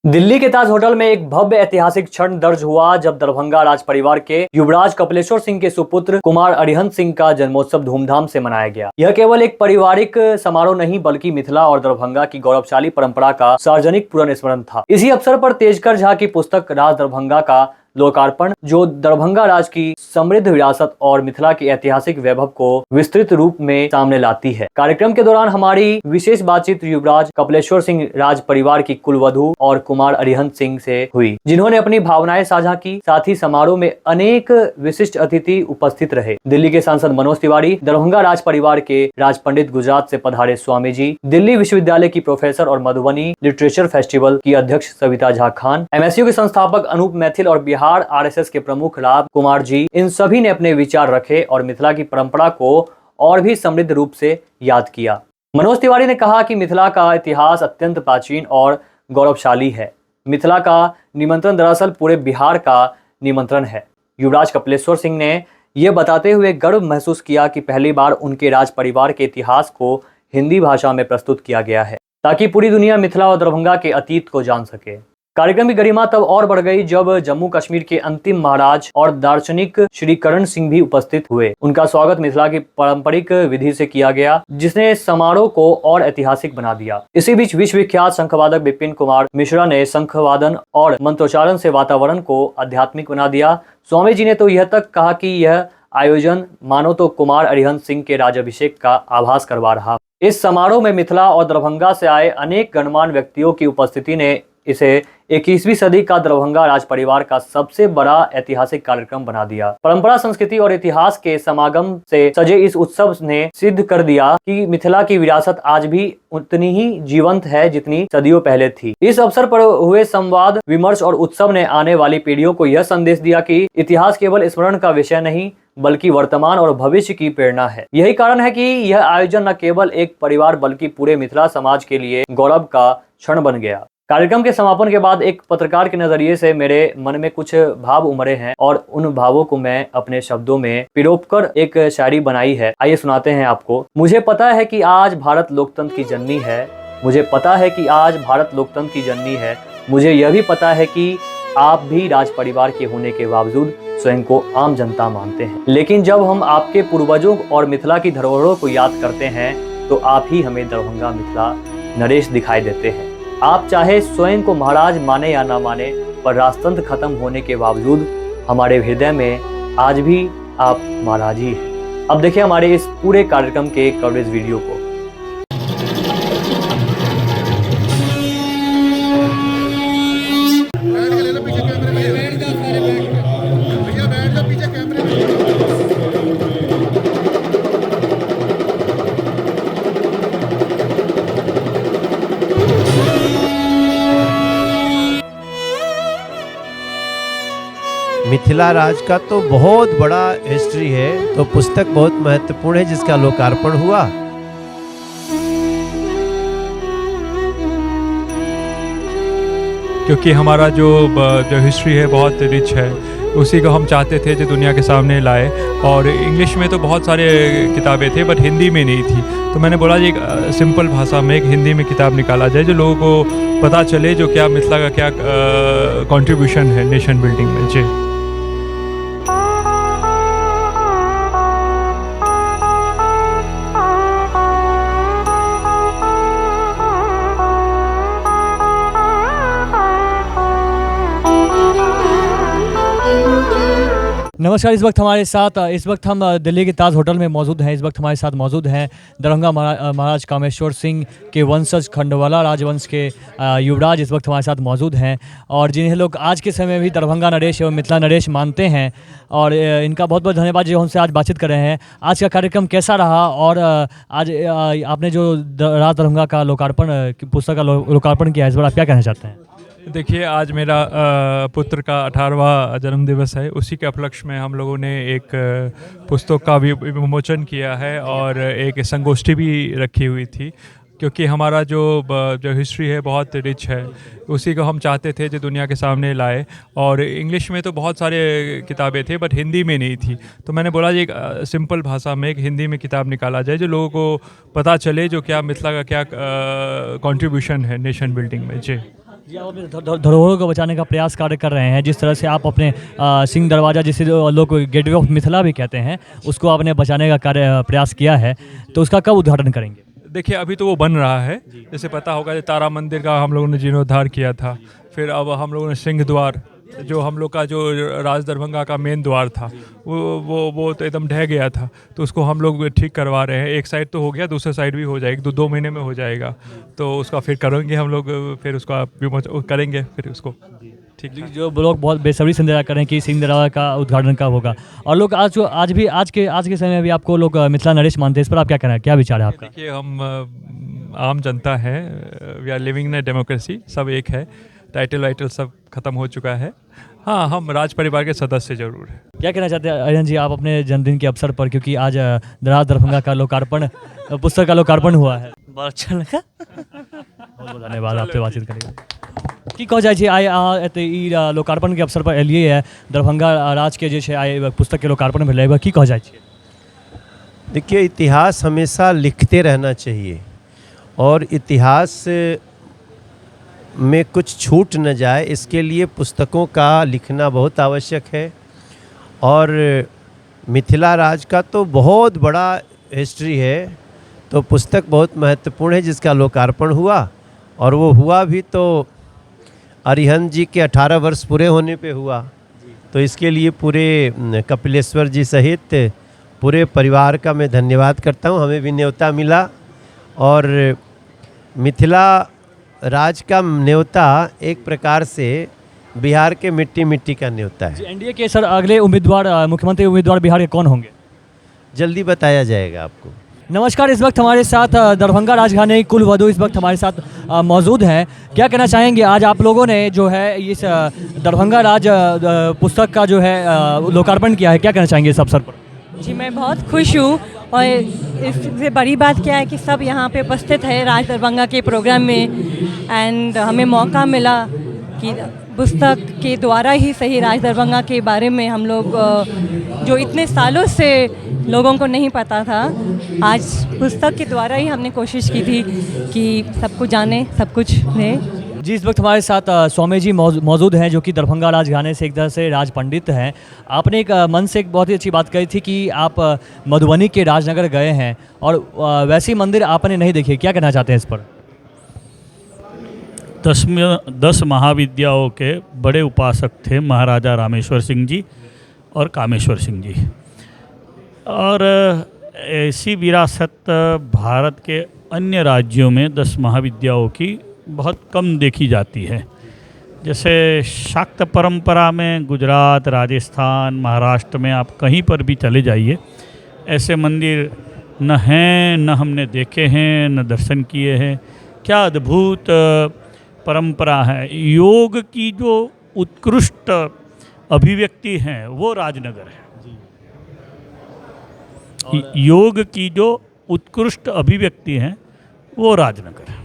दिल्ली के ताज होटल में एक भव्य ऐतिहासिक क्षण दर्ज हुआ जब दरभंगा राज परिवार के युवराज कपिलेश्वर सिंह के सुपुत्र कुमार अरिहंत सिंह का जन्मोत्सव धूमधाम से मनाया गया। यह केवल एक पारिवारिक समारोह नहीं बल्कि मिथिला और दरभंगा की गौरवशाली परंपरा का सार्वजनिक पुनर्स्मरण था। इसी अवसर पर तेजकर झा की पुस्तक राज दरभंगा का लोकार्पण, जो दरभंगा राज की समृद्ध विरासत और मिथिला के ऐतिहासिक वैभव को विस्तृत रूप में सामने लाती है। कार्यक्रम के दौरान हमारी विशेष बातचीत युवराज कपिलेश्वर सिंह राज परिवार की कुलवधू और कुमार अरिहंत सिंह से हुई, जिन्होंने अपनी भावनाएं साझा की। साथ ही समारोह में अनेक विशिष्ट अतिथि उपस्थित रहे। दिल्ली के सांसद मनोज तिवारी, दरभंगा राज परिवार के राज पंडित, गुजरात से पधारे स्वामी जी, दिल्ली विश्वविद्यालय की प्रोफेसर और मधुबनी लिटरेचर फेस्टिवल की अध्यक्ष सविता झा खान, MSU के संस्थापक अनूप मैथिल और बिहार RSS के प्रमुख राव कुमार जी, इन सभी ने अपने विचार रखे और मिथिला की परंपरा को और भी समृद्ध रूप से याद किया। मनोज तिवारी ने कहा कि मिथिला का इतिहास अत्यंत प्राचीन और गौरवशाली है। मिथिला का निमंत्रण दरअसल पूरे बिहार का निमंत्रण है। युवराज कपिलेश्वर सिंह ने यह बताते हुए गर्व महसूस किया कि पहली बार उनके राज परिवार के इतिहास को हिंदी भाषा में प्रस्तुत किया गया है, ताकि पूरी दुनिया मिथिला और दरभंगा के अतीत को जान सके। कार्यक्रम की गरिमा तब और बढ़ गई जब जम्मू कश्मीर के अंतिम महाराज और दार्शनिक श्री करण सिंह भी उपस्थित हुए। उनका स्वागत मिथिला की पारंपरिक विधि से किया गया, जिसने समारोह को और ऐतिहासिक बना दिया। इसी बीच विश्वविख्यात शंखवादक विपिन कुमार मिश्रा ने शंखवादन और मंत्रोच्चारण से वातावरण को आध्यात्मिक बना दिया। स्वामी जी ने तो यह तक कहा कि यह आयोजन मानो तो कुमार अरिहंत सिंह के राज्याभिषेक का आभास करवा रहा। इस समारोह में मिथिला और दरभंगा से आए अनेक गणमान्य व्यक्तियों की उपस्थिति ने इसे 21वीं सदी का दरभंगा राज परिवार का सबसे बड़ा ऐतिहासिक कार्यक्रम बना दिया। परंपरा, संस्कृति और इतिहास के समागम से सजे इस उत्सव ने सिद्ध कर दिया कि मिथिला की विरासत आज भी उतनी ही जीवंत है जितनी सदियों पहले थी। इस अवसर पर हुए संवाद, विमर्श और उत्सव ने आने वाली पीढ़ियों को यह संदेश दिया कि इतिहास केवल स्मरण का विषय नहीं बल्कि वर्तमान और भविष्य की प्रेरणा है। यही कारण है कि यह आयोजन न केवल एक परिवार बल्कि पूरे मिथिला समाज के लिए गौरव का क्षण बन गया। कार्यक्रम के समापन के बाद एक पत्रकार के नजरिए से मेरे मन में कुछ भाव उमड़े हैं और उन भावों को मैं अपने शब्दों में पिरोपकर एक शायरी बनाई है। आइए सुनाते हैं आपको। मुझे पता है कि आज भारत लोकतंत्र की जननी है। मुझे पता है कि आज भारत लोकतंत्र की जननी है। मुझे यह भी पता है कि आप भी राज परिवार के होने के बावजूद स्वयं को आम जनता मानते हैं। लेकिन जब हम आपके पूर्वजों और मिथिला की धरोहरों को याद करते हैं तो आप ही हमें दरभंगा मिथिला नरेश दिखाई देते हैं। आप चाहे स्वयं को महाराज माने या ना माने, पर राजतंत्र खत्म होने के बावजूद हमारे हृदय में आज भी आप महाराज ही हैं। अब देखिए हमारे इस पूरे कार्यक्रम के कवरेज वीडियो को। मिथिला राज का तो बहुत बड़ा हिस्ट्री है, तो पुस्तक बहुत महत्वपूर्ण है जिसका लोकार्पण हुआ। क्योंकि हमारा जो हिस्ट्री है बहुत रिच है, उसी को हम चाहते थे जो दुनिया के सामने लाए। और इंग्लिश में तो बहुत सारे किताबें थे बट हिंदी में नहीं थी, तो मैंने बोला जी एक सिंपल भाषा में एक हिंदी में किताब निकाला जाए जो लोगों को पता चले जो क्या मिथिला का क्या कंट्रीब्यूशन है नेशन बिल्डिंग में। जी नमस्कार। इस वक्त हम दिल्ली के ताज होटल में मौजूद हैं। इस वक्त हमारे साथ मौजूद हैं दरभंगा महाराज कामेश्वर सिंह के वंशज खंडवाला राजवंश के युवराज इस वक्त हमारे साथ मौजूद हैं, और जिन्हें लोग आज के समय में भी दरभंगा नरेश एवं मिथिला नरेश मानते हैं। और इनका बहुत बहुत धन्यवाद जो हमसे आज बातचीत कर रहे हैं। आज का कार्यक्रम कैसा रहा, और आज आपने जो राज दरभंगा का लोकार्पण पुस्तक का लोकार्पण किया, इस बार आप क्या कहना चाहते हैं? देखिए, आज मेरा पुत्र का 18वां जन्मदिवस है। उसी के उपलक्ष्य में हम लोगों ने एक पुस्तक का भी विमोचन किया है और एक संगोष्ठी भी रखी हुई थी, क्योंकि हमारा जो हिस्ट्री है बहुत रिच है, उसी को हम चाहते थे जो दुनिया के सामने लाए। और इंग्लिश में तो बहुत सारे किताबें थे बट हिंदी में नहीं थी, तो मैंने बोला जी एक सिंपल भाषा में एक हिंदी में किताब निकाला जाए जो लोगों को पता चले जो क्या मिथिला का क्या कंट्रीब्यूशन है नेशन बिल्डिंग में। जी जी, आप अपने धरोहरों को बचाने का प्रयास कार्य कर रहे हैं। जिस तरह से आप अपने सिंह दरवाज़ा, जिसे जो लोग गेटवे ऑफ मिथिला भी कहते हैं, उसको आपने बचाने का कार्य प्रयास किया है, तो उसका कब उद्घाटन करेंगे? देखिए अभी तो वो बन रहा है। जैसे पता होगा कि तारा मंदिर का हम लोगों ने जीर्णोद्धार किया था। फिर अब हम लोगों ने सिंह द्वार, जो हम लोग का जो राज दरभंगा का मेन द्वार था, वो तो एकदम ढह गया था, तो उसको हम लोग ठीक करवा रहे हैं। एक साइड तो हो गया, दूसरा साइड भी हो जाएगी, 2 महीने में हो जाएगा। तो उसका फिर करेंगे हम लोग, फिर उसका करेंगे फिर उसको ठीक। जो लोग बहुत बेसब्री से इंतजार कर रहे हैं कि सिंह दरबार का उद्घाटन कब होगा, और लोग आज के समय में भी आपको लोग मिथिला नरेश मानते हैं। इस पर आप क्या कहना है, क्या विचार है आपका? देखिए हम आम जनता है, we are living in democracy, सब एक है। टाइटल वाइटल सब खत्म हो चुका है। हाँ, हम राज परिवार के सदस्य जरूर हैं। क्या कहना चाहते हैं अरिहंत जी आप अपने जन्मदिन के अवसर पर, क्योंकि आज राज दरभंगा का लोकार्पण, पुस्तक का लोकार्पण हुआ है? बहुत अच्छा लगा। बहुत बहुत धन्यवाद आपसे बातचीत करने के। की कह जाइ छै आइ अहाँ एतऽ ई लोकार्पण के अवसर पर एलियै है, दरभंगा राज के जे छै आइ पुस्तक के लोकार्पण भेलै, की कह जाइ छियै? देखिए, इतिहास हमेशा लिखते रहना चाहिए और इतिहास में कुछ छूट न जाए, इसके लिए पुस्तकों का लिखना बहुत आवश्यक है। और मिथिला राज का तो बहुत बड़ा हिस्ट्री है, तो पुस्तक बहुत महत्वपूर्ण है जिसका लोकार्पण हुआ। और वो हुआ भी तो अरिहंत जी के 18 वर्ष पूरे होने पे हुआ। तो इसके लिए पूरे कपिलेश्वर जी सहित पूरे परिवार का मैं धन्यवाद करता हूँ। हमें भी न्योता मिला, और मिथिला राज का न्योता एक प्रकार से बिहार के मिट्टी मिट्टी का न्योता है। एनडीए के सर अगले उम्मीदवार, मुख्यमंत्री उम्मीदवार बिहार के कौन होंगे? जल्दी बताया जाएगा आपको। नमस्कार, इस वक्त हमारे साथ दरभंगा राजघराने की कुलवधू इस वक्त हमारे साथ मौजूद हैं। क्या कहना चाहेंगे, आज आप लोगों ने जो है इस दरभंगा राज पुस्तक का जो है लोकार्पण किया है, क्या कहना चाहेंगे इस अवसर पर? जी, मैं बहुत खुश हूँ, और इससे बड़ी बात क्या है कि सब यहाँ पे उपस्थित है राज दरभंगा के प्रोग्राम में। एंड हमें मौका मिला कि पुस्तक के द्वारा ही सही राज दरभंगा के बारे में हम लोग, जो इतने सालों से लोगों को नहीं पता था, आज पुस्तक के द्वारा ही हमने कोशिश की थी कि सबको जाने, सब कुछ दें। जी, इस वक्त हमारे साथ स्वामी जी मौजूद हैं, जो कि दरभंगा राजघराने से एक तरह से राज पंडित हैं। आपने एक मन से एक बहुत ही अच्छी बात कही थी कि आप मधुबनी के राजनगर गए हैं और वैसी मंदिर आपने नहीं देखी। क्या कहना चाहते हैं इस पर? 10 महाविद्याओं के बड़े उपासक थे महाराजा रामेश्वर सिंह जी और कामेश्वर सिंह जी, और ऐसी विरासत भारत के अन्य राज्यों में 10 महाविद्याओं की बहुत कम देखी जाती है। जैसे शाक्त परंपरा में गुजरात, राजस्थान, महाराष्ट्र में आप कहीं पर भी चले जाइए, ऐसे मंदिर न हैं, न हमने देखे हैं, न दर्शन किए हैं। क्या अद्भुत परंपरा है। योग की जो उत्कृष्ट अभिव्यक्ति है वो राजनगर है। योग की जो उत्कृष्ट अभिव्यक्ति है वो राजनगर है।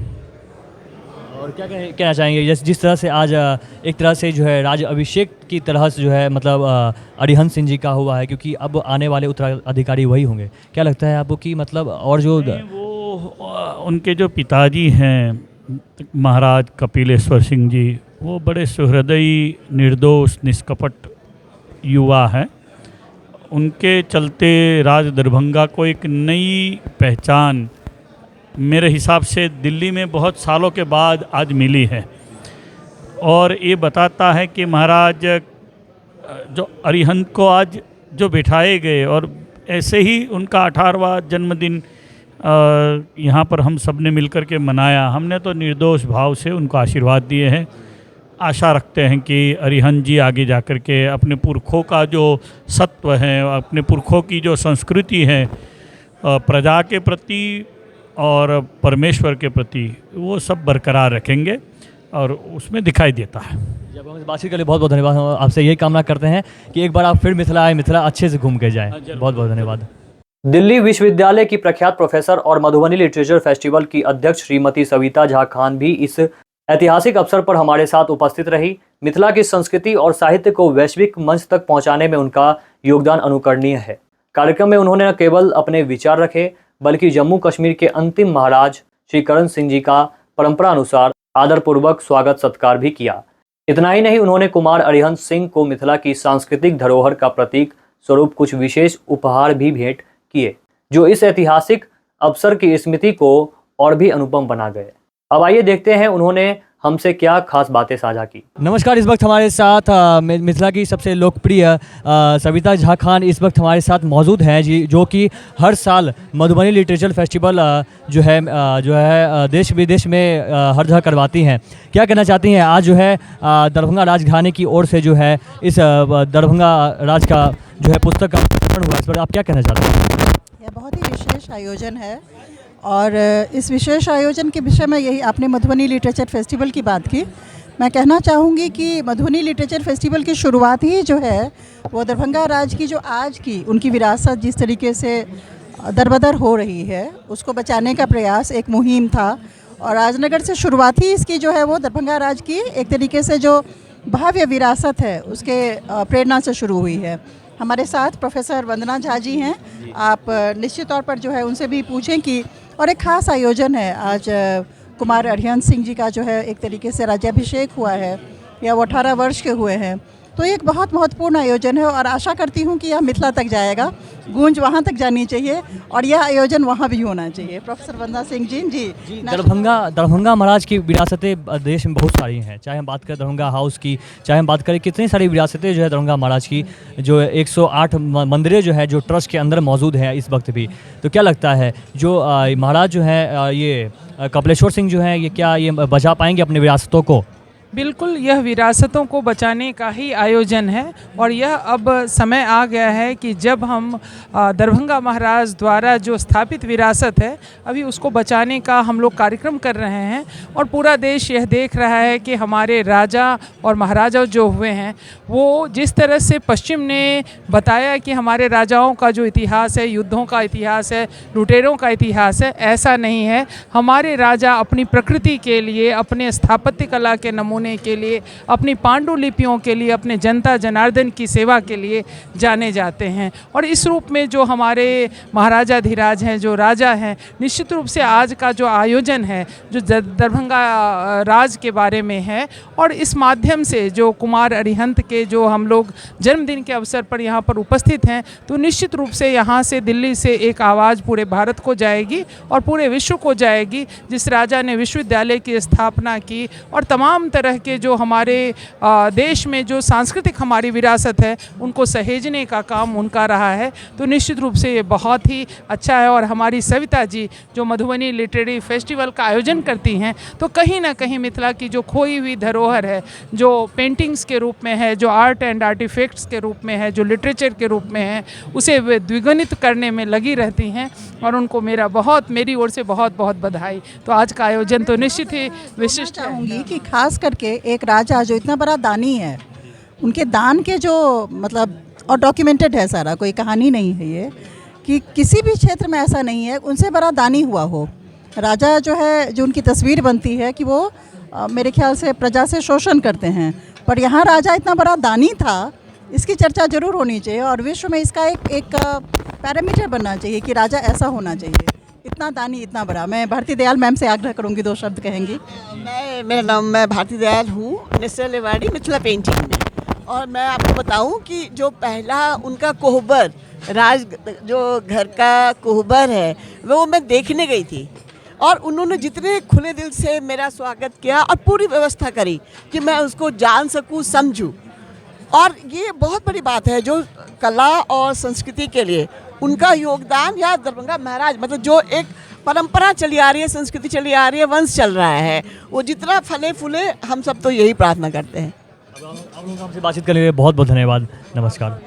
और क्या कहना चाहेंगे, जिस तरह से आज एक तरह से जो है राज अभिषेक की तरह से जो है मतलब अरिहंत सिंह जी का हुआ है, क्योंकि अब आने वाले उत्तराधिकारी वही होंगे। क्या लगता है आपको कि मतलब, और जो वो उनके जो पिताजी हैं महाराज कपिलेश्वर सिंह जी, वो बड़े सुहृदयी, निर्दोष, निष्कपट युवा हैं। उनके चलते राज दरभंगा को एक नई पहचान मेरे हिसाब से दिल्ली में बहुत सालों के बाद आज मिली है। और ये बताता है कि महाराज जो अरिहंत को आज जो बिठाए गए, और ऐसे ही उनका 18वां जन्मदिन यहाँ पर हम सब ने मिलकर के मनाया। हमने तो निर्दोष भाव से उनको आशीर्वाद दिए हैं। आशा रखते हैं कि अरिहंत जी आगे जाकर के अपने पुरखों का जो सत्व है, अपने पुरखों की जो संस्कृति है प्रजा के प्रति और परमेश्वर के प्रति, वो सब बरकरार रखेंगे, और उसमें दिखाई देता है। जब हम इस बातचीत के लिए बहुत बहुत धन्यवाद। हम आपसे यही कामना करते हैं कि एक बार आप फिर मिथिला आए, मिथिला अच्छे से घूम के जाएं। बहुत बहुत धन्यवाद। दिल्ली विश्वविद्यालय की प्रख्यात प्रोफेसर और मधुबनी लिटरेचर फेस्टिवल की अध्यक्ष श्रीमती सविता झा खान भी इस ऐतिहासिक अवसर पर हमारे साथ उपस्थित रही। मिथिला की संस्कृति और साहित्य को वैश्विक मंच तक पहुंचाने में उनका योगदान अनुकरणीय है। कार्यक्रम में उन्होंने न केवल अपने विचार रखे, बल्कि जम्मू कश्मीर के अंतिम महाराज श्री करण सिंह जी का परंपरा अनुसार आदरपूर्वक स्वागत सत्कार भी किया। इतना ही नहीं, उन्होंने कुमार अरिहंत सिंह को मिथिला की सांस्कृतिक धरोहर का प्रतीक स्वरूप कुछ विशेष उपहार भी भेंट किए, जो इस ऐतिहासिक अवसर की स्मृति को और भी अनुपम बना गए। अब आइए देखते हैं उन्होंने हमसे क्या खास बातें साझा की। नमस्कार, इस वक्त हमारे साथ मिथिला की सबसे लोकप्रिय सविता झा खान इस वक्त हमारे साथ मौजूद हैं जी, जो कि हर साल मधुबनी लिटरेचर फेस्टिवल जो है देश विदेश में हर जगह करवाती हैं। क्या कहना चाहती हैं, आज जो है दरभंगा राजघराने की ओर से जो है इस दरभंगा राज का जो है पुस्तक का वितरण हुआ, इस पर आप क्या कहना चाहते हैं? यह बहुत ही विशेष आयोजन है और इस विशेष आयोजन के विषय में यही आपने मधुबनी लिटरेचर फेस्टिवल की बात की। मैं कहना चाहूँगी कि मधुबनी लिटरेचर फेस्टिवल की शुरुआत ही जो है वो दरभंगा राज की जो आज की उनकी विरासत जिस तरीके से दरबदर हो रही है उसको बचाने का प्रयास एक मुहिम था और राजनगर से शुरुआत ही इसकी जो है वो दरभंगा राज की एक तरीके से जो भव्य विरासत है उसके प्रेरणा से शुरू हुई है। हमारे साथ प्रोफेसर वंदना झा जी हैं, आप निश्चित तौर पर जो है उनसे भी पूछें कि और एक ख़ास आयोजन है आज कुमार अरिहंत सिंह जी का जो है एक तरीके से राज्याभिषेक हुआ है या वो 18 वर्ष के हुए हैं, तो एक बहुत महत्वपूर्ण आयोजन है और आशा करती हूँ कि यह मिथिला तक जाएगा, गूंज वहाँ तक जानी चाहिए और यह आयोजन वहाँ भी होना चाहिए। प्रोफेसर वंदना सिंह जी दरभंगा महाराज की विरासतें देश में बहुत सारी हैं, चाहे हम बात करें दरभंगा हाउस की, चाहे हम बात करें कितनी सारी विरासतें जो है दरभंगा महाराज की, जो 108 मंदिरें जो है जो ट्रस्ट के अंदर मौजूद हैं इस वक्त भी। तो क्या लगता है जो महाराज जो है ये कपिलेश्वर सिंह जो है ये क्या ये बचा पाएंगे अपनी विरासतों को? बिल्कुल, यह विरासतों को बचाने का ही आयोजन है और यह अब समय आ गया है कि जब हम दरभंगा महाराज द्वारा जो स्थापित विरासत है अभी उसको बचाने का हम लोग कार्यक्रम कर रहे हैं और पूरा देश यह देख रहा है कि हमारे राजा और महाराजा जो हुए हैं वो जिस तरह से पश्चिम ने बताया कि हमारे राजाओं का जो इतिहास है, युद्धों का इतिहास है, लुटेरों का इतिहास है, ऐसा नहीं है। हमारे राजा अपनी प्रकृति के लिए, अपने स्थापत्य कला के नमूने के लिए, अपनी पांडुलिपियों के लिए, अपने जनता जनार्दन की सेवा के लिए जाने जाते हैं और इस रूप में जो हमारे महाराजाधिराज हैं, जो राजा हैं, निश्चित रूप से आज का जो आयोजन है जो दरभंगा राज के बारे में है और इस माध्यम से जो कुमार अरिहंत के जो हम लोग जन्मदिन के अवसर पर यहाँ पर उपस्थित हैं, तो निश्चित रूप से यहाँ से दिल्ली से एक आवाज़ पूरे भारत को जाएगी और पूरे विश्व को जाएगी। जिस राजा ने विश्वविद्यालय की स्थापना की और तमाम तरह के जो हमारे देश में जो सांस्कृतिक हमारी विरासत है उनको सहेजने का काम उनका रहा है, तो निश्चित रूप से ये बहुत ही अच्छा है। और हमारी सविता जी जो मधुबनी लिटरेरी फेस्टिवल का आयोजन करती हैं, तो कहीं ना कहीं मिथिला की जो खोई हुई धरोहर है, जो पेंटिंग्स के रूप में है, जो आर्ट एंड आर्टिफैक्ट्स के रूप में है, जो लिटरेचर के रूप में है, उसे वे द्विगुणित करने में लगी रहती हैं और उनको मेरी ओर से बहुत बहुत बधाई। तो आज का आयोजन तो निश्चित ही विशिष्ट चाहूँगी कि खास करके एक राजा जो इतना बड़ा दानी है, उनके दान के जो मतलब और डॉक्यूमेंटेड है सारा, कोई कहानी नहीं है ये कि किसी भी क्षेत्र में ऐसा नहीं है उनसे बड़ा दानी हुआ हो। राजा जो है जो उनकी तस्वीर बनती है कि वो मेरे ख्याल से प्रजा से शोषण करते हैं, पर यहाँ राजा इतना बड़ा दानी था, इसकी चर्चा जरूर होनी चाहिए और विश्व में इसका एक पैरामीटर बनना चाहिए कि राजा ऐसा होना चाहिए, इतना दानी, इतना बड़ा। मैं भारती दयाल मैम से आग्रह करूंगी, 2 शब्द कहेंगी। मैं भारती दयाल हूँ, नेशनल अवार्डी मिथिला पेंटिंग में, और मैं आपको बताऊं कि जो पहला उनका कोहबर राज जो घर का कोहबर है वो मैं देखने गई थी और उन्होंने जितने खुले दिल से मेरा स्वागत किया और पूरी व्यवस्था करी कि मैं उसको जान सकूं, समझूं। और ये बहुत बड़ी बात है जो कला और संस्कृति के लिए उनका योगदान, या दरभंगा महाराज मतलब जो एक परंपरा चली आ रही है, संस्कृति चली आ रही है, वंश चल रहा है, वो जितना फले फूले, हम सब तो यही प्रार्थना करते हैं। आप लोग हमसे बातचीत करने के लिए बहुत बहुत धन्यवाद। नमस्कार।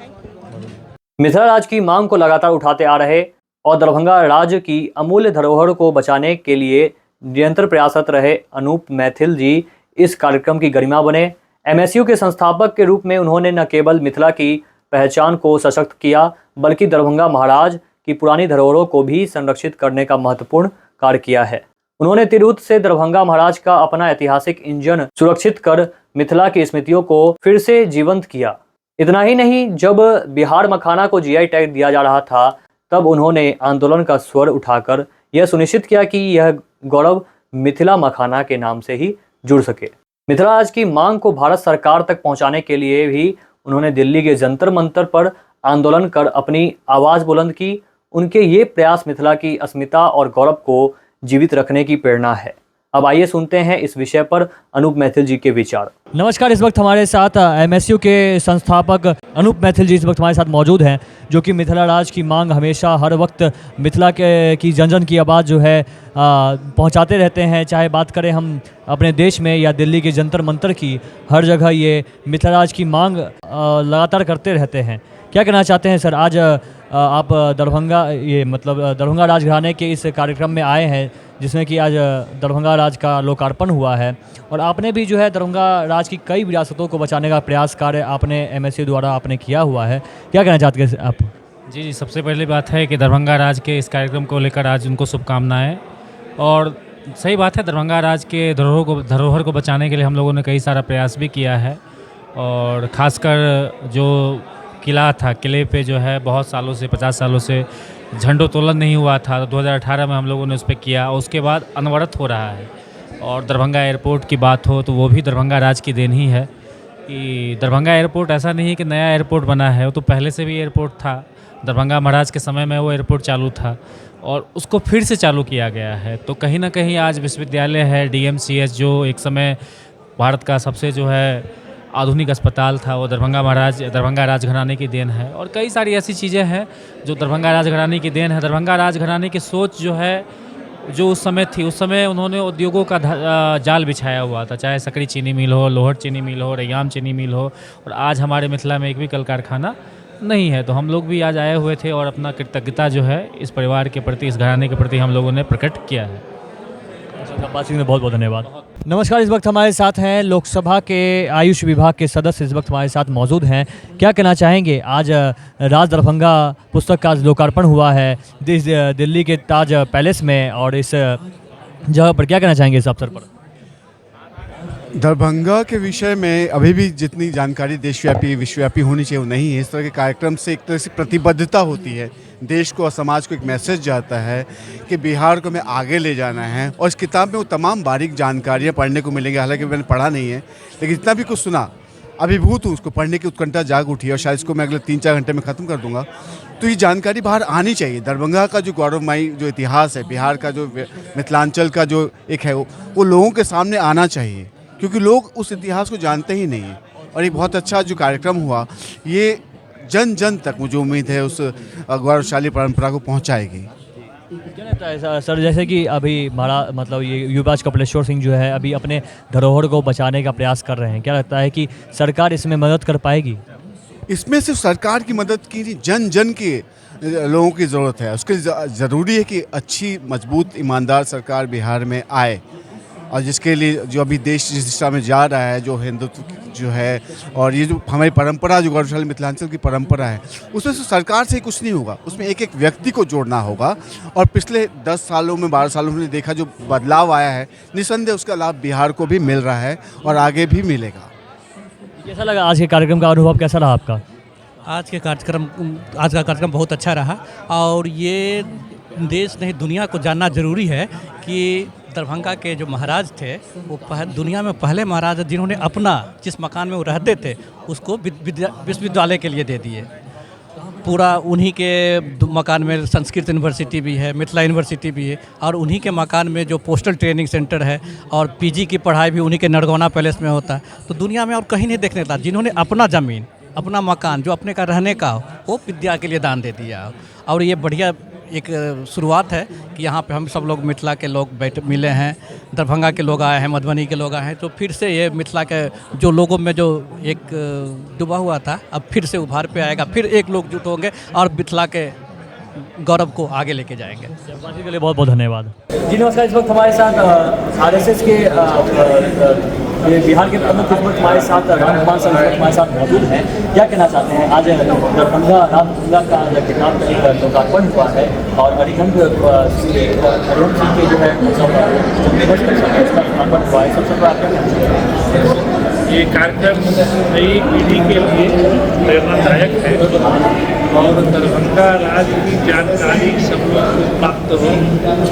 मिथिला राज की मांग को लगातार उठाते आ रहे और दरभंगा राज की अमूल्य धरोहर को बचाने के लिए निरंतर प्रयासरत रहे अनूप मैथिल जी इस कार्यक्रम की गरिमा बने। MSU के संस्थापक के रूप में उन्होंने न केवल मिथिला की पहचान को सशक्त किया, बल्कि दरभंगा महाराज की पुरानी धरोहरों को भी संरक्षित करने का महत्वपूर्ण कार्य किया है। उन्होंने तिरहुत से दरभंगा महाराज का अपना ऐतिहासिक इंजन सुरक्षित कर मिथिला की स्मृतियों को फिर से जीवंत किया। इतना ही नहीं, जब बिहार मखाना को GI टैग दिया जा रहा था, तब उन्होंने आंदोलन का स्वर उठाकर यह सुनिश्चित किया कि यह गौरव मिथिला मखाना के नाम से ही जुड़ सके। मिथिला राज की मांग को भारत सरकार तक पहुंचाने के लिए भी उन्होंने दिल्ली के जंतर मंतर पर आंदोलन कर अपनी आवाज बुलंद की। उनके ये प्रयास मिथिला की अस्मिता और गौरव को जीवित रखने की प्रेरणा है। अब आइए सुनते हैं इस विषय पर अनूप मैथिल जी के विचार। नमस्कार, इस वक्त हमारे साथ MSU के संस्थापक अनूप मैथिल जी इस वक्त हमारे साथ मौजूद हैं, जो कि मिथिला राज की मांग हमेशा हर वक्त मिथिला की जन जन की आवाज़ जो है पहुंचाते रहते हैं। चाहे बात करें हम अपने देश में या दिल्ली के जंतर मंतर की, हर जगह ये मिथिला राज की मांग लगातार करते रहते हैं। क्या कहना चाहते हैं सर? आज आप दरभंगा राजघराने के इस कार्यक्रम में आए हैं, जिसमें कि आज दरभंगा राज का लोकार्पण हुआ है, और आपने भी जो है दरभंगा राज की कई विरासतों को बचाने का प्रयास कार्य आपने MSU द्वारा आपने किया हुआ है। क्या कहना चाहते हैं आप? जी, सबसे पहली बात है कि दरभंगा राज के इस कार्यक्रम को लेकर आज उनको शुभकामनाएं। और सही बात है, दरभंगा राज के धरोहर को बचाने के लिए हम लोगों ने कई सारा प्रयास भी किया है। और ख़ासकर जो किला था, किले पे जो है बहुत सालों से 50 सालों से झंडोत्तोलन नहीं हुआ था, तो 2018 में हम लोगों ने उस पर किया। और उसके बाद अनवरत हो रहा है। और दरभंगा एयरपोर्ट की बात हो तो वो भी दरभंगा राज की देन ही है कि दरभंगा एयरपोर्ट ऐसा नहीं है कि नया एयरपोर्ट बना है, वो तो पहले से भी एयरपोर्ट था। दरभंगा महाराज के समय में वो एयरपोर्ट चालू था और उसको फिर से चालू किया गया है। तो कहीं ना कहीं आज विश्वविद्यालय है, DMCH जो एक समय भारत का सबसे जो है आधुनिक अस्पताल था, वो दरभंगा राजघराने की देन है। और कई सारी ऐसी चीज़ें हैं जो दरभंगा राजघराने की देन है। दरभंगा राजघराने की सोच जो है, जो उस समय थी, उस समय उन्होंने उद्योगों का जाल बिछाया हुआ था, चाहे सकरी चीनी मिल हो, लोहट चीनी मिल हो, रैयाम चीनी मिल हो। और आज हमारे मिथिला में एक भी कल कारखाना नहीं है। तो हम लोग भी आज आए हुए थे और अपना कृतज्ञता जो है इस परिवार के प्रति, इस घराने के प्रति हम लोगों ने प्रकट किया है। बातचीत में बहुत बहुत धन्यवाद। नमस्कार, इस वक्त हमारे साथ हैं लोकसभा के आयुष विभाग के सदस्य इस वक्त हमारे साथ मौजूद हैं। क्या कहना चाहेंगे? आज राज दरभंगा पुस्तक का लोकार्पण हुआ है दिल्ली के ताज पैलेस में, और इस जगह पर क्या कहना चाहेंगे इस अवसर पर? दरभंगा के विषय में अभी भी जितनी जानकारी देशव्यापी विश्वव्यापी होनी चाहिए वो नहीं है। इस तरह के कार्यक्रम से एक तरह से प्रतिबद्धता होती है, देश को और समाज को एक मैसेज जाता है कि बिहार को हमें आगे ले जाना है। और इस किताब में वो तमाम बारीक जानकारियाँ पढ़ने को मिलेंगी। हालांकि मैंने पढ़ा नहीं है, लेकिन जितना भी कुछ सुना, अभिभूत हूँ, उसको पढ़ने की उत्कंठा जाग उठी है और शायद इसको मैं अगले 3-4 घंटे में ख़त्म कर दूँगा। तो ये जानकारी बाहर आनी चाहिए। दरभंगा का जो गौरवमयी जो इतिहास है, बिहार का जो मिथिलांचल का जो एक है, वो लोगों के सामने आना चाहिए, क्योंकि लोग उस इतिहास को जानते ही नहीं हैं। और एक बहुत अच्छा जो कार्यक्रम हुआ, ये जन जन तक मुझे उम्मीद है उस गौरवशाली परंपरा को पहुंचाएगी। क्या लगता है सर, जैसे कि अभी ये युवराज कपिलेश्वर सिंह जो है अभी अपने धरोहर को बचाने का प्रयास कर रहे हैं, क्या लगता है कि सरकार इसमें मदद कर पाएगी? इसमें सिर्फ सरकार की मदद की नहीं, जन जन के लोगों की ज़रूरत है। उसके ज़रूरी है कि अच्छी मजबूत ईमानदार सरकार बिहार में आए, और जिसके लिए जो अभी देश जिस दिशा में जा रहा है, जो हिंदुत्व जो है और ये जो हमारी परंपरा, जो गौरवशाली मिथिलांचल की परंपरा है, उसमें से सरकार से ही कुछ नहीं होगा, उसमें एक एक व्यक्ति को जोड़ना होगा। और पिछले 10 सालों में 12 सालों में देखा जो बदलाव आया है, निसंदेह उसका लाभ बिहार को भी मिल रहा है और आगे भी मिलेगा। कैसा लगा आज के कार्यक्रम का अनुभव, कैसा रहा आपका? आज का कार्यक्रम बहुत अच्छा रहा। और ये देश नहीं दुनिया को जानना ज़रूरी है कि दरभंगा के जो महाराज थे वो दुनिया में पहले महाराज जिन्होंने अपना जिस मकान में वो रहते थे उसको विश्वविद्यालय के लिए दे दिए। पूरा उन्हीं के मकान में संस्कृत यूनिवर्सिटी भी है, मिथिला यूनिवर्सिटी भी है, और उन्हीं के मकान में जो पोस्टल ट्रेनिंग सेंटर है और PG की पढ़ाई भी उन्हीं के नरगौना पैलेस में होता है। तो दुनिया में और कहीं नहीं देखने था जिन्होंने अपना ज़मीन, अपना मकान जो अपने का रहने का वो विद्या के लिए दान दे दिया। और ये बढ़िया एक शुरुआत है कि यहाँ पे हम सब लोग मिथिला के लोग मिले हैं, दरभंगा के लोग आए हैं, मधुबनी के लोग आए हैं। तो फिर से ये मिथिला के जो लोगों में जो एक डूबा हुआ था अब फिर से उभार पे आएगा, फिर एक लोग जुट होंगे और मिथिला के गौरव को आगे लेके जाएंगे। बातचीत के लिए बहुत बहुत धन्यवाद। जी नमस्कार, इस वक्त हमारे साथ RSS के बिहार के प्रमुख इस वक्त हमारे साथ रामकुमार सर हमारे साथ मौजूद हैं। क्या कहना चाहते हैं? आज दरभंगा का किताब का एक लोकार्पण हुआ है और अरिहंत सिंह के जो है दिवस का लोकार्पण हुआ है। सबसे पहले ये कार्यक्रम नई पीढ़ी के लिए प्रेरणादायक है और दरभंगा राज की जानकारी सब लोग को प्राप्त हो,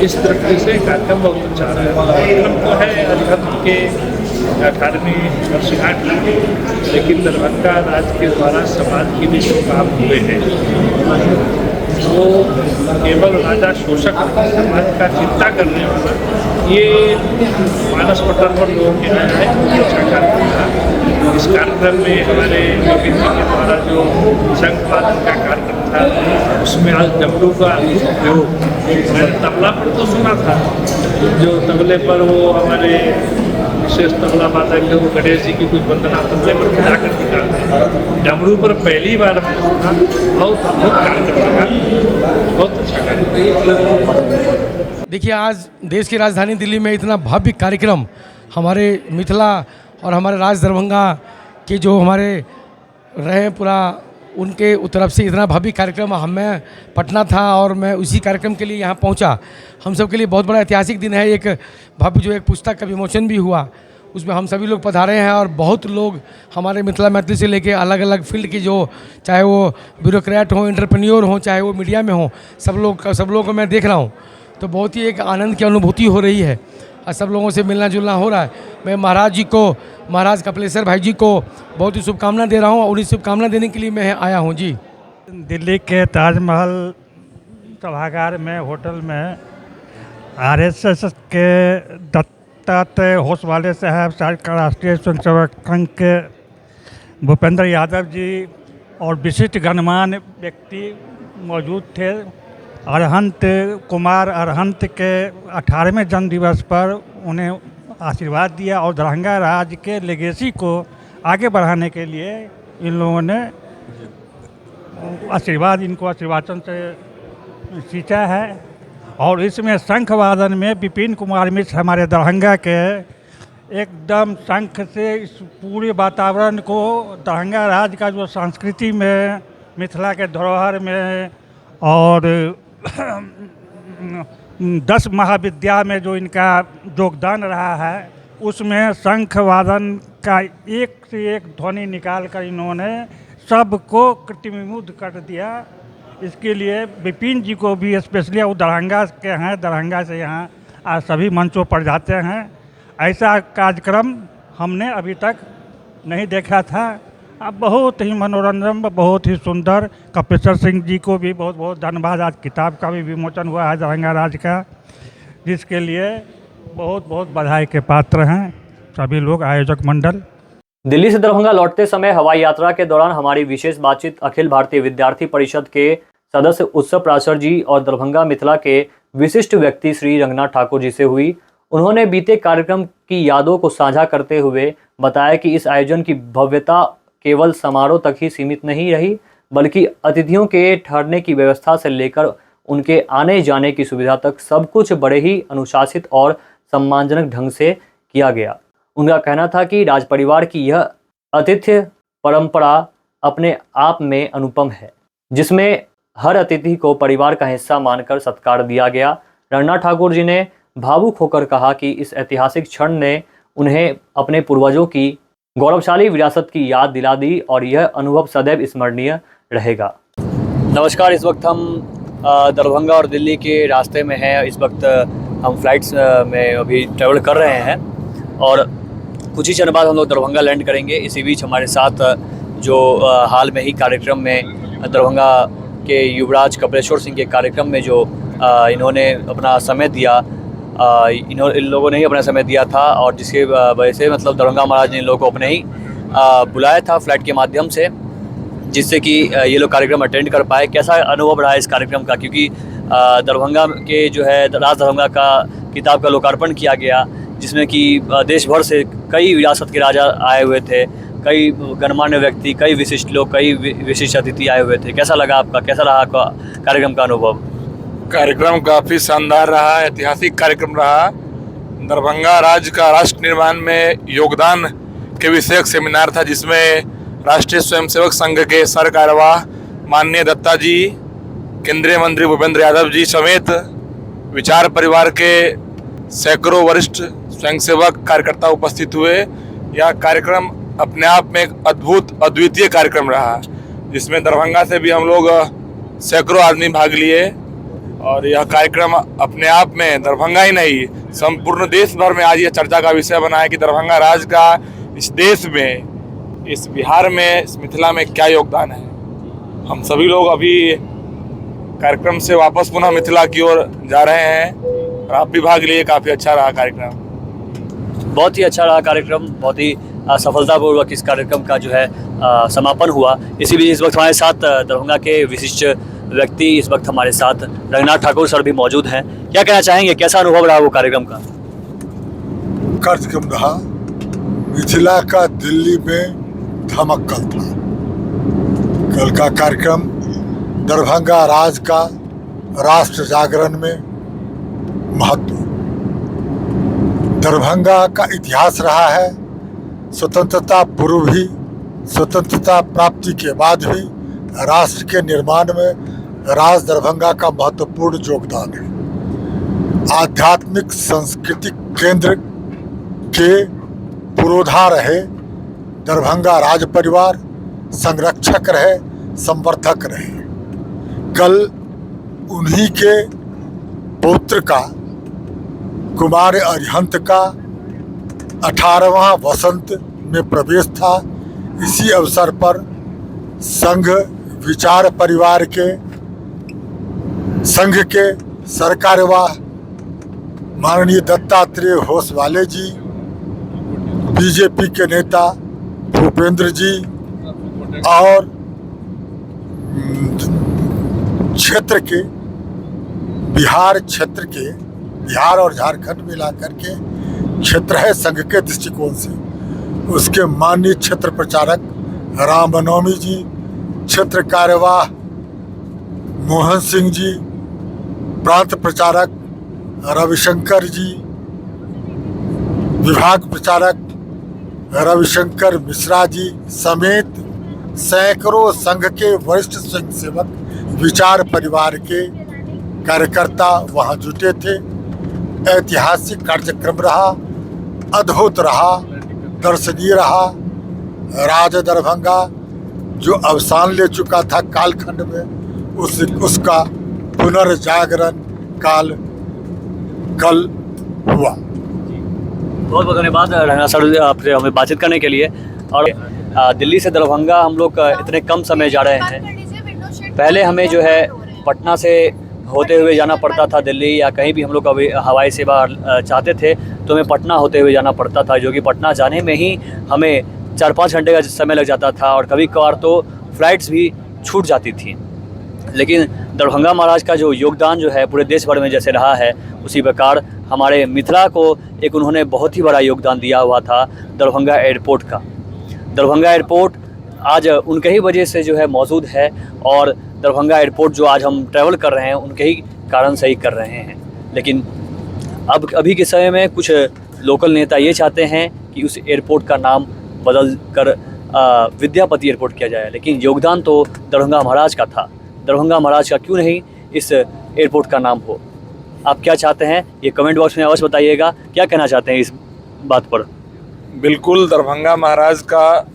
इस दृष्टि से कार्यक्रम बहुत अच्छा रहा है। कार्यक्रम तो है अरिहंत के 18वीं वर्षगांठ की, लेकिन दरभंगा राज्य के द्वारा समाज के लिए जो काम हुए हैं वो केवल राजा शोषक समाज का चिंता करने वाला ये मानस पटल पर लोगों के आया है, बहुत अच्छा कार्यक्रम था। इस कार्यक्रम में हमारे योगी जी के द्वारा जो शंख वादन का कार्यक्रम था उसमें आज डमरू का उपयोग, मैंने तबला पर तो सुना था, जो तबले पर वो हमारे विशेष तबला वादक है वो गणेश जी की कुछ वंदना तबले पर बजा कर दिखाते हैं, डमरू पर पहली बार हमने सुना। बहुत अद्भुत कार्यक्रम लगा, बहुत अच्छा कार्यक्रम। देखिए, आज देश की राजधानी दिल्ली में इतना भव्य कार्यक्रम हमारे मिथिला और हमारे राज दरभंगा के जो हमारे रहे पूरा उनके तरफ से इतना भव्य कार्यक्रम मैं पटना था और मैं उसी कार्यक्रम के लिए यहाँ पहुँचा। हम सब के लिए बहुत बड़ा ऐतिहासिक दिन है। एक भव्य जो एक पुस्तक का विमोचन भी हुआ, उसमें हम सभी लोग पधारे हैं और बहुत लोग हमारे मिथिला मैथिली से लेके अलग अलग फील्ड की, जो चाहे वो ब्यूरोक्रेट हों, एंटरप्रेन्योर हों, चाहे वो मीडिया में हों, सब लोग को मैं देख रहा हूँ। तो बहुत ही एक आनंद की अनुभूति हो रही है और सब लोगों से मिलना जुलना हो रहा है। मैं महाराज जी को, महाराज कपिलेश्वर भाई जी को बहुत ही शुभकामना दे रहा हूँ और इस शुभकामना देने के लिए मैं आया हूँ जी। दिल्ली के ताजमहल सभागार में होटल में आरएसएस के दत्तात्रेय होसवाले साहब, राष्ट्रीय स्वयंसेवक संघ के भूपेंद्र यादव जी और विशिष्ट गणमान्य व्यक्ति मौजूद थे। अरहंत कुमार अरहंत के 18वें जन्म दिवस पर उन्हें आशीर्वाद दिया और दरभंगा राज्य के लेगेसी को आगे बढ़ाने के लिए इन लोगों ने इनको आशीर्वाचन से सींचा है। और इसमें शंख वादन में विपिन कुमार मिश्र हमारे दरभंगा के एकदम शंख से इस पूरे वातावरण को, दरभंगा राज्य का जो संस्कृति में, मिथिला के धरोहर में और 10 महाविद्या में जो इनका योगदान रहा है, उसमें शंख वादन का एक से एक ध्वनि निकाल कर इन्होंने सबको कृतिमुग्ध कर दिया। इसके लिए विपिन जी को भी स्पेशली, वो दरभंगा के हैं, दरभंगा से यहाँ आज सभी मंचों पर जाते हैं। ऐसा कार्यक्रम हमने अभी तक नहीं देखा था। अब बहुत ही मनोरंजन, बहुत ही सुंदर। कपिलेश्वर सिंह जी को भी बहुत बहुत धन्यवाद। आज किताब का भी विमोचन हुआ है दरभंगा राज्य का, जिसके लिए बहुत बहुत बधाई के पात्र हैं सभी लोग, आयोजक मंडल। दिल्ली से दरभंगा लौटते समय हवाई यात्रा के दौरान हमारी विशेष बातचीत अखिल भारतीय विद्यार्थी परिषद के सदस्य उत्सव प्राचर जी और दरभंगा मिथिला के विशिष्ट व्यक्ति श्री रंगनाथ ठाकुर जी से हुई। उन्होंने बीते कार्यक्रम की यादों को साझा करते हुए बताया कि इस आयोजन की भव्यता केवल समारोह तक ही सीमित नहीं रही, बल्कि अतिथियों के ठहरने की व्यवस्था से लेकर उनके आने जाने की सुविधा तक सब कुछ बड़े ही अनुशासित और सम्मानजनक ढंग से किया गया। उनका कहना था कि राज परिवार की यह आतिथ्य परंपरा अपने आप में अनुपम है, जिसमें हर अतिथि को परिवार का हिस्सा मानकर सत्कार दिया गया। रंगनाथ ठाकुर जी ने भावुक होकर कहा कि इस ऐतिहासिक क्षण ने उन्हें अपने पूर्वजों की गौरवशाली विरासत की याद दिला दी और यह अनुभव सदैव स्मरणीय रहेगा। नमस्कार, इस वक्त हम दरभंगा और दिल्ली के रास्ते में हैं। इस वक्त हम फ्लाइट्स में अभी ट्रैवल कर रहे हैं और कुछ ही क्षण बाद हम लोग दरभंगा लैंड करेंगे। इसी बीच हमारे साथ जो हाल में ही कार्यक्रम में दरभंगा के युवराज कपिलेश्वर सिंह के कार्यक्रम में जो इन्होंने अपना समय दिया, इन लोगों ने ही अपना समय दिया था और जिसके वजह से मतलब दरभंगा महाराज ने इन लोगों को अपने ही बुलाया था फ्लाइट के माध्यम से, जिससे कि ये लोग कार्यक्रम अटेंड कर पाए। कैसा अनुभव रहा इस कार्यक्रम का, क्योंकि दरभंगा के जो है राज दरभंगा का किताब का लोकार्पण किया गया, जिसमें कि देश भर से कई विरासत के राजा आए हुए थे, कई गणमान्य व्यक्ति, कई विशिष्ट लोग, कई विशिष्ट अतिथि आए हुए थे। कैसा लगा आपका, कैसा रहा आपका कार्यक्रम का अनुभव? कार्यक्रम काफ़ी शानदार रहा, ऐतिहासिक कार्यक्रम रहा। दरभंगा राज्य का राष्ट्र निर्माण में योगदान के विषयक सेमिनार था, जिसमें राष्ट्रीय स्वयंसेवक संघ के सर कार्यवाह माननीय दत्ता जी, केंद्रीय मंत्री भूपेंद्र यादव जी समेत विचार परिवार के सैकड़ों वरिष्ठ स्वयंसेवक कार्यकर्ता उपस्थित हुए। यह कार्यक्रम अपने आप में एक अद्भुत अद्वितीय कार्यक्रम रहा, जिसमें दरभंगा से भी हम लोग सैकड़ों आदमी भाग लिए और यह कार्यक्रम अपने आप में दरभंगा ही नहीं संपूर्ण देश भर में आज यह चर्चा का विषय बना है कि दरभंगा राज्य का इस देश में, इस बिहार में, इस मिथिला में क्या योगदान है। हम सभी लोग अभी कार्यक्रम से वापस पुनः मिथिला की ओर जा रहे हैं और आप भी भाग लिए। काफ़ी अच्छा रहा कार्यक्रम, बहुत ही अच्छा रहा कार्यक्रम, बहुत ही सफलतापूर्वक इस कार्यक्रम का जो है समापन हुआ। इसी बीच इस वक्त हमारे साथ दरभंगा के विशिष्ट व्यक्ति इस वक्त हमारे साथ रंगनाथ ठाकुर सर भी मौजूद हैं। क्या कहना चाहेंगे, कैसा अनुभव रहा वो कार्यक्रम का? कार्यक्रम रहा, मिथिला का दिल्ली में धमक्कल था। कल का कार्यक्रम दरभंगा राज्य का राष्ट्र जागरण में महत्व। दरभंगा का इतिहास रहा है, स्वतंत्रता पूर्व भी, स्वतंत्रता प्राप्ति के बाद भी राष्ट्र के निर्माण में राज दरभंगा का महत्वपूर्ण योगदान है। आध्यात्मिक सांस्कृतिक केंद्र के पुरोधा रहे दरभंगा राज परिवार, संरक्षक रहे, संवर्धक रहे। कल उन्हीं के पौत्र का, कुमार अरिहंत का 18वां वसंत में प्रवेश था। इसी अवसर पर संघ विचार परिवार के, संघ के सरकारवाह माननीय दत्तात्रेय होसवाले जी, बीजेपी के नेता भूपेंद्र जी और क्षेत्र के, बिहार क्षेत्र के, बिहार और झारखंड मिला करके क्षेत्र है संघ के दृष्टिकोण से, उसके माननीय क्षेत्र प्रचारक रामनवमी जी, क्षेत्र कार्यवाह मोहन सिंह जी, प्रांत प्रचारक रविशंकर जी, विभाग प्रचारक रविशंकर मिश्रा जी समेत सैकड़ों संघ के वरिष्ठ स्वयंसेवक, विचार परिवार के कार्यकर्ता वहां जुटे थे। ऐतिहासिक कार्यक्रम रहा, अद्भुत रहा, दर्शनीय रहा। राज दरभंगा जो अवसान ले चुका था कालखंड में, उसका पुनर्जागरण काल कल हुआ। बहुत बहुत धन्यवाद रंगनाथ सर आपसे हमें बातचीत करने के लिए। और दिल्ली से दरभंगा हम लोग इतने कम समय जा रहे हैं। पहले हमें जो है पटना से होते हुए जाना पड़ता था दिल्ली, या कहीं भी हम लोग कभी हवाई सेवा चाहते थे तो हमें पटना होते हुए जाना पड़ता था, जो कि पटना जाने में ही हमें 4-5 घंटे का समय लग जाता था और कभी कभार तो फ्लाइट्स भी छूट जाती थी। लेकिन दरभंगा महाराज का जो योगदान जो है पूरे देश भर में जैसे रहा है, उसी प्रकार हमारे मिथिला को एक उन्होंने बहुत ही बड़ा योगदान दिया हुआ था दरभंगा एयरपोर्ट का। दरभंगा एयरपोर्ट आज उनके ही वजह से जो है मौजूद है, और दरभंगा एयरपोर्ट जो आज हम ट्रैवल कर रहे हैं उनके ही कारण से ही कर रहे हैं। लेकिन अब अभी के समय में कुछ लोकल नेता ये चाहते हैं कि उस एयरपोर्ट का नाम बदल कर विद्यापति एयरपोर्ट किया जाए, लेकिन योगदान तो दरभंगा महाराज का था। दरभंगा महाराज का क्यों नहीं इस एयरपोर्ट का नाम हो? आप क्या चाहते हैं ये कमेंट बॉक्स में अवश्य बताइएगा। क्या कहना चाहते हैं इस बात पर? बिल्कुल दरभंगा महाराज का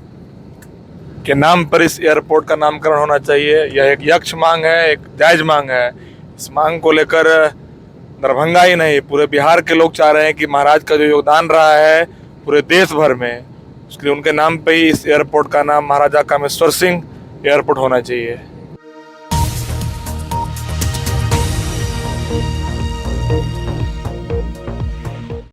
के नाम पर इस एयरपोर्ट का नामकरण होना चाहिए। यह एक यक्ष मांग है, एक जायज़ मांग है। इस मांग को लेकर दरभंगा ही नहीं पूरे बिहार के लोग चाह रहे हैं कि महाराज का जो योगदान रहा है पूरे देश भर में, उसके लिए उनके नाम पे ही इस एयरपोर्ट का नाम महाराजा कामेश्वर सिंह एयरपोर्ट होना चाहिए।